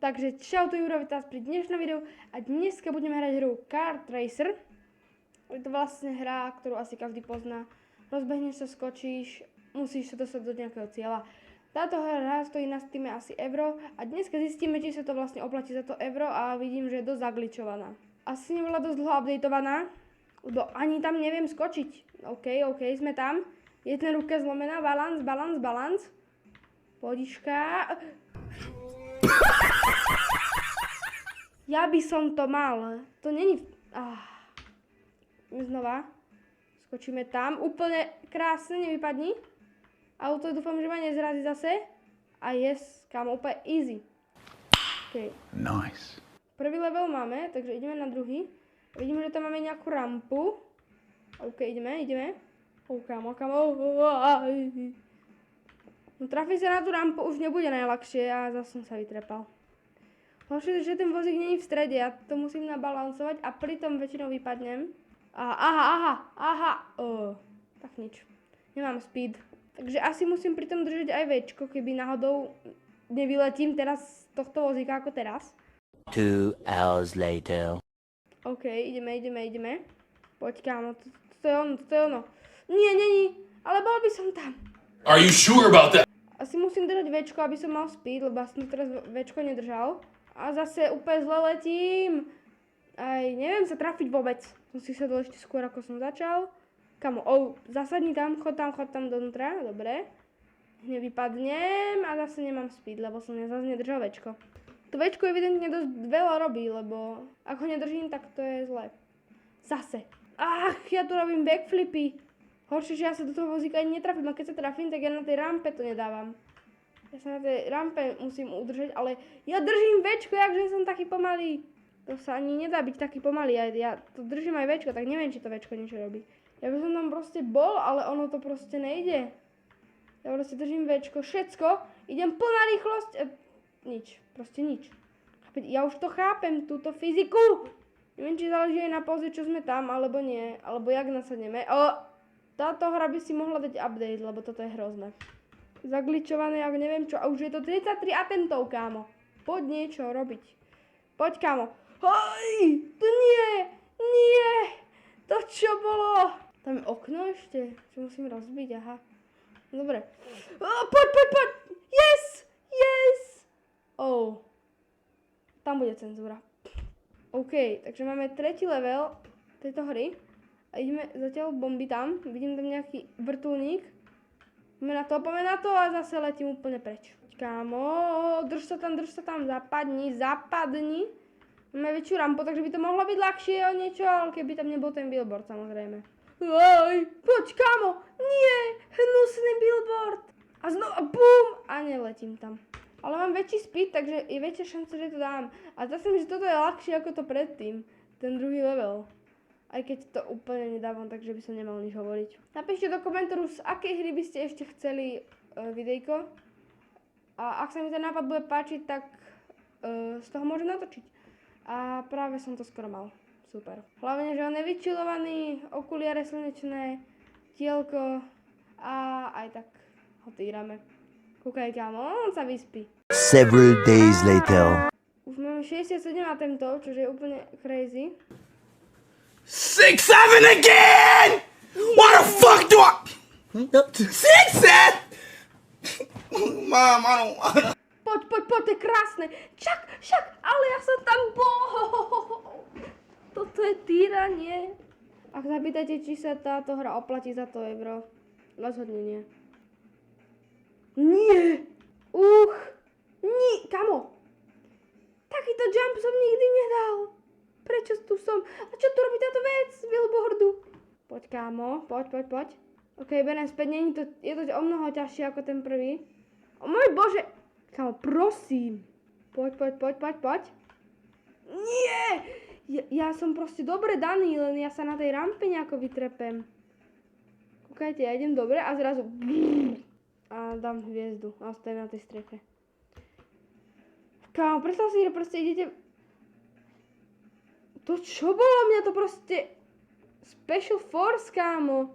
Takže čau, tu Juro, vítam vás pri dnešnom videu a dneska budeme hrať hru Kart Racer. Je to vlastne hra, ktorú asi každý pozná. Rozbehneš sa, skočíš, musíš sa dostať do nejakého cieľa. Táto hra stojí na Steame asi euro a dneska zistíme, či sa to vlastne oplatí za to euro a vidím, že je dosť zagličovaná. Asi nebola dosť dlho updateovaná, lebo ani tam neviem skočiť. OK, sme tam. Jedna ruka zlomená, balans. Podička. Ja by som to mal. To není... Znova. Skočíme tam. Úplne krásne, nevypadni. Auto, dúfam, že ma nezrazí zase. A yes, kam úplne easy. OK. Nice. Prvý level máme, takže ideme na druhý. Vidíme, že tam máme nejakú rampu. OK, ideme. Kamo. No trafiť sa na tú rampu už nebude najľahšie a zase som sa vytrepal. Horšie, že ten vozík není v strede, ja to musím nabalancovať a pritom väčšinou vypadnem. Tak nič. Nemám speed. Takže asi musím pritom držať aj Včko, keby náhodou nevyletím teraz z tohto vozíka ako teraz. 2 hours later. OK, ideme. Poď kámo, to je ono. Nie, není, ale bol by som tam. Are you sure about that? Asi musím držať Včko, aby som mal speed, lebo som teraz Včko nedržal. A zase úplne zle letím. Aj neviem sa trafiť vôbec. Som si sadol ešte skôr, ako som začal. Kamo, zasadni tam, chod tam donútra, dobre. Nevypadnem a zase nemám speed, lebo som zase nedržal Včko. To Včko evidentne dosť veľa robí, lebo ak ho nedržím, tak to je zle. Zase. Ja tu robím backflipy. Horšie, že ja sa do toho vozíka ani netrafím a keď sa trafím, tak ja na tej rampe to nedávam. Ja sa na tej rampe musím udržať, ale ja držím Včko, jakže som taký pomalý. To sa ani nedá byť taký pomalý, ja to držím aj Včko, tak neviem, či to Včko niečo robí. Ja by som tam proste bol, ale ono to proste nejde. Ja proste držím Včko, všetko, idem plná rýchlosť, proste nič. Ja už to chápem, túto fyziku. Neviem, či záleží aj na póze, čo sme tam, alebo nie, alebo jak nasadneme. Táto hra by si mohla dať update, lebo toto je hrozné. Zagličované, ak neviem čo. A už je to 33 atentov, kámo. Poď niečo robiť. Poď, kámo. To nie. To čo bolo? Tam je okno ešte. Čo musím rozbiť, aha. Dobre. Poď. Yes. Tam bude cenzúra. OK, takže máme tretí level tejto hry. A ideme zatiaľ bomby tam. Vidím tam nejaký vrtuľník. Poďme na to a zase letím úplne preč. Kámo, drž sa tam, zapadni. Máme väčšiu rampu, takže by to mohlo byť ľahšie o niečo, ale keby tam nebol ten billboard, samozrejme. Poď, kámo, nie, hnusný billboard. A znova, bum, a neletím tam. Ale mám väčší speed, takže je väčšia šanca, že to dám. A zase mi, že toto je ľahšie ako to predtým, ten druhý level. Aj keď to úplne nedávam, takže by som nemal nič hovoriť. Napíšte do komentáru, z akej hry by ste ešte chceli videjko. A ak sa mi ten nápad bude páčiť, tak z toho môžem natočiť. A práve som to skoro mal. Super. Hlavne, že on je vyčilovaný, okuliare slnečné, tielko a aj tak ho týrame. Kúkaj, kámo, on sa vyspí. Several days later. Už máme 67 atemptov, čo je úplne crazy. 6, 7 again! Why the fuck do I... 6, 7? Mom, I don't... Poď, to je krásne. Však, ale ja som tam bol. Toto je týranie. Ak sa pýtate, či sa táto hra oplatí za to euro, rozhodne nie. Nie. Kamo. Takýto jump som nikdy nedal. Prečo tu som? A čo tu robí táto vec z billboardu? Poď, kámo, poď. OK, beriem späť, je to o mnoho ťažšie ako ten prvý. O môj bože! Kámo, prosím. Poď. Nie! Ja som proste dobre daný, len ja sa na tej rampe nejako vytrepem. Kúkajte, ja idem dobre a zrazu... A dám hviezdu a ostavím na tej streche. Kámo, predstav si, že proste idete... To čo bolo? Mňa to proste... Special Force, kámo.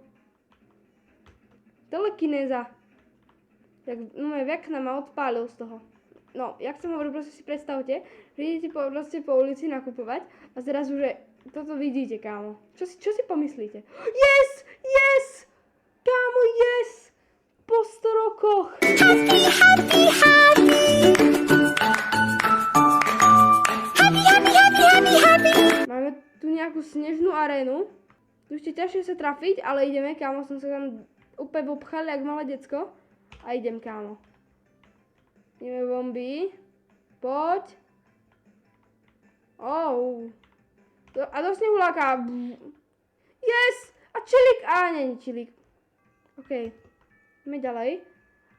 Telekinéza. Tak no, vekna ma odpálil z toho. no, jak som hovoril, proste si predstavte, že idete proste po ulici nakupovať a zrazu, že toto vidíte, kámo. Čo si pomyslíte? Yes! Yes! Kámo, yes! Po 100 rokoch! Máme tu nejakú snežnú arénu. Tu ešte ťažšie sa trafiť, ale ideme, kámo, som sa tam úplne obchal, jak malé decko. A idem, kámo. Ideme bomby. Poď. Oh. A do snehuláka. Yes! A čilík. Á, nie, čilík. OK. Ideme ďalej.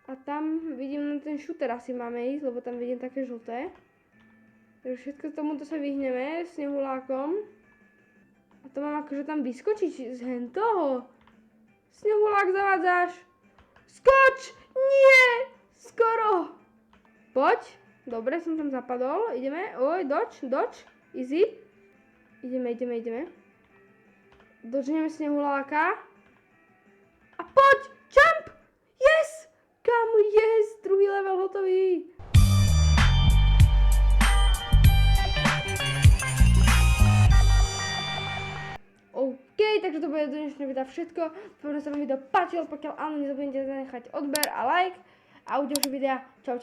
A tam vidím, na ten šúter asi máme ísť, lebo tam vidím také žlté. Takže všetko tomuto sa vyhneme snehulákom. A to mám akože tam vyskočiť z hentoho. Snehulák zavádzaš. Skoč! Nie! Skoro! Poď. Dobre, som tam zapadol. Ideme. Oj, dodge. Easy. Ideme. Dodžneme snehuláka. A poď! Jump! Yes! Kámo, yes! Druhý level hotový. OK, takže to bude do dnešného videa všetko. Dúfam, že sa vám video páčilo. Pokiaľ áno, nezabudnite zanechať odber a like. A u ďalšieho videa. Čau.